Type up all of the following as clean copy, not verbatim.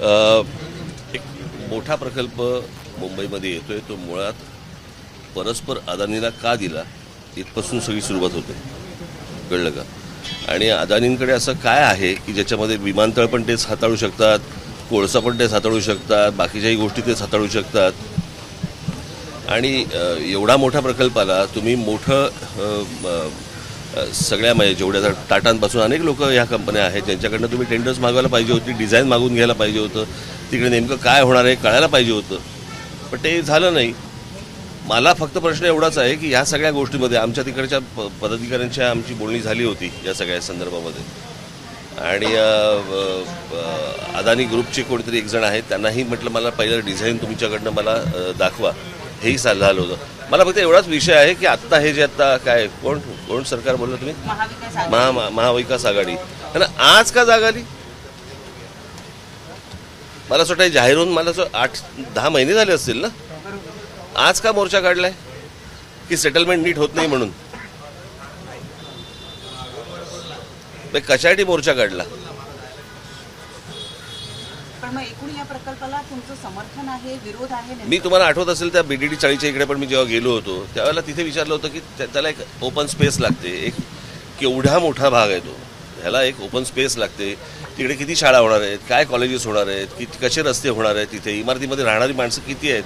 एक मोठा प्रकल्प मुंबईमध्ये येतोय, तो मुळात परस्पर अदानीला का दिला इथपासून सगळी सुरुवात होते, कळलं का? आणि अदानींकडे असं काय आहे की ज्याच्यामध्ये विमानतळ पण तेच हाताळू शकतात, कोळसा पण तेच हाताळू शकतात, बाकीच्याही गोष्टी तेच हाताळू शकतात. आणि एवढा मोठा प्रकल्पाला तुम्ही मोठं सगळ्या म्हणजे जेवढ्या टाटांपासून अनेक लोक ह्या कंपन्या आहेत ज्यांच्याकडनं तुम्ही टेंडर्स मागवायला पाहिजे होती, डिझाईन मागून घ्यायला पाहिजे होतं, तिकडे नेमकं काय होणार आहे कळायला पाहिजे होतं, पण ते झालं नाही. मला फक्त प्रश्न एवढाच आहे की ह्या सगळ्या गोष्टीमध्ये आमच्या तिकडच्या पदाधिकाऱ्यांच्या आमची बोलणी झाली होती या सगळ्या संदर्भामध्ये. आणि अदानी ग्रुपचे कोणीतरी एक जण आहेत, त्यांनाही म्हटलं मला पहिलं डिझाईन तुमच्याकडनं मला दाखवा, हेही झालं होतं. मला फक्त एवढाच विषय आहे की आत्ता हे जे आत्ता काय कोण सरकार बोललं तुम्ही, महाविकास आघाडी, आणि आज का जाग आली? मला असं वाटतं जाहीर होऊन मला 8-10 महिने झाले असतील ना, आज का मोर्चा काढलाय? की सेटलमेंट नीट होत नाही म्हणून? कशासाठी मोर्चा काढला? या प्रकल्पाला तुमचं समर्थन आहे, विरोध आहे? मी तुम्हाला आठवत असेल त्या BDD चाळीच्या इकडे पण मी जेव्हा गेलो होतो त्यावेळेला तिथे विचारलं होतं की त्याला एक ओपन स्पेस लागते, एक केवढा मोठा भाग आहे तो, ह्याला एक ओपन स्पेस लागते, तिकडे किती शाळा होणार आहेत, काय कॉलेजेस होणार आहेत, कसे रस्ते होणार आहेत, तिथे इमारतीमध्ये राहणारी माणसं किती आहेत,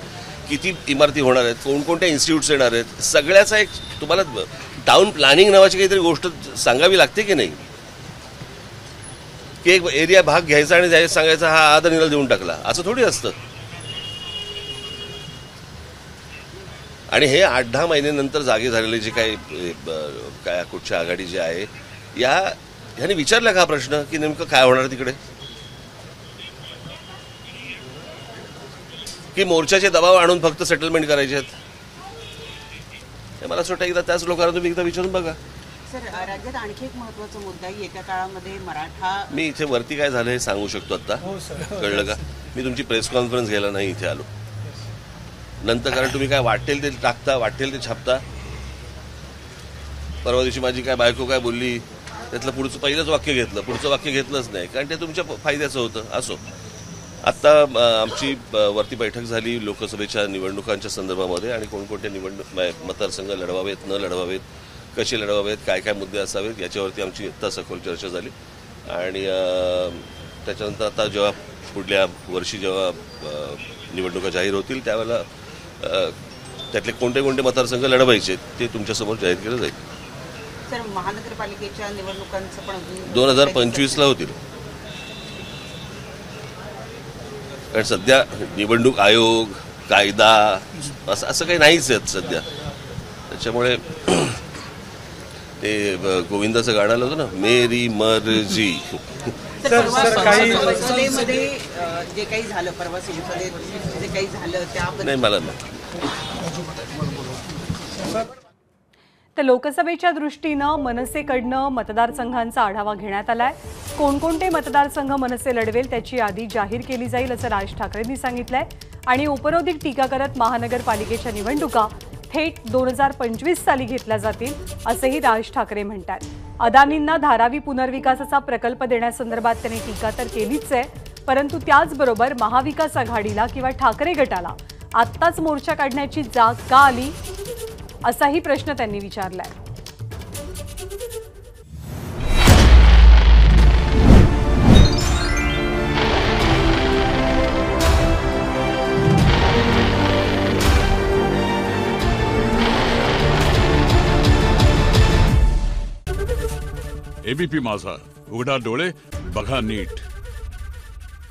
किती इमारती होणार आहेत, कोणकोणत्या इन्स्टिट्यूट्स येणार आहेत, सगळ्याचा एक तुम्हाला टाउन प्लॅनिंग नावाची काहीतरी गोष्ट सांगावी लागते की नाही? की एक एरिया भाग घ्यायचा आणि सांगायचा हा अदानीला देऊन टाकला, असं थोडी असतं. आणि हे 8-10 महिन्यानंतर जागे झालेले जे काय कुठच्या आघाडी जे आहे ह्याने विचारला का प्रश्न की नेमकं काय होणार तिकडे? की मोर्चाचे दबाव आणून फक्त सेटलमेंट करायचे आहेत? मला असं वाटतं एकदा त्याच लोकांना तुम्ही एकदा विचारून बघा. सर, राज्यात आणखी एक महत्त्वाचा मुद्दा येत्या काळामध्ये मराठा, मी इथे वरती काय झालं हे सांगू शकतो आता, कळलं का? मी तुमची प्रेस कॉन्फरन्स घ्यायला नाही इथे आलो नंतर, कारण तुम्ही काय वाटेल ते टाकता, वाटेल ते छापता. परवा दिवशी माझी काय बायको काय बोलली त्यातलं पुढचं पहिलंच वाक्य घेतलं, पुढचं वाक्य घेतलंच नाही, कारण ते तुमच्या फायद्याचं होतं. असो, आत्ता आमची वरती बैठक झाली लोकसभेच्या निवडणुकांच्या संदर्भामध्ये आणि कोणकोणत्या मतदारसंघ लढवावेत, न लढवावेत, कसे लढवावेत, काय काय मुद्दे असावेत याच्यावरती आमची आत्ता सखोल चर्चा झाली. आणि त्याच्यानंतर आता जेव्हा पुढल्या वर्षी जेव्हा निवडणुका जाहीर होतील त्यावेळेला त्यातले कोणते कोणते मतदारसंघ लढवायचे ते तुमच्यासमोर जाहीर केलं जाईल. सर, महानगरपालिकेच्या निवडणुकांचं पण 2025ला होतील, कारण सध्या निवडणूक आयोग, कायदा असं काही नाहीच आहेत सध्या. त्याच्यामुळे ते गोविंदाचं गाणं आलं होतं ना, मेरी मर्जी. संसदेमध्ये जे काही झालं, परवा संसदेत जे काही झालं त्याबद्दल नाही मला तर लोकसभेच्या दृष्टीनं मनसेकडनं मतदारसंघांचा आढावा घेण्यात आलाय. कोणकोणते मतदारसंघ मनसे लढवेल त्याची यादी जाहीर केली जाईल असं राज ठाकरेंनी सांगितलंय. आणि उपरोधिक टीका करत महानगरपालिकेच्या निवडणुका थेट 2025 साली घेतल्या जातील असेही राज ठाकरे म्हणतात. अदानींना धारावी पुनर्विकासाचा प्रकल्प देण्यासंदर्भात त्यांनी टीका तर केलीच आहे, परंतु त्याचबरोबर महाविकास आघाडीला किंवा ठाकरे गटाला आत्ताच मोर्चा काढण्याची जाग का आली असाही प्रश्न त्यांनी विचारलाय. ABP माझा, उघडा डोळे बघा नीट.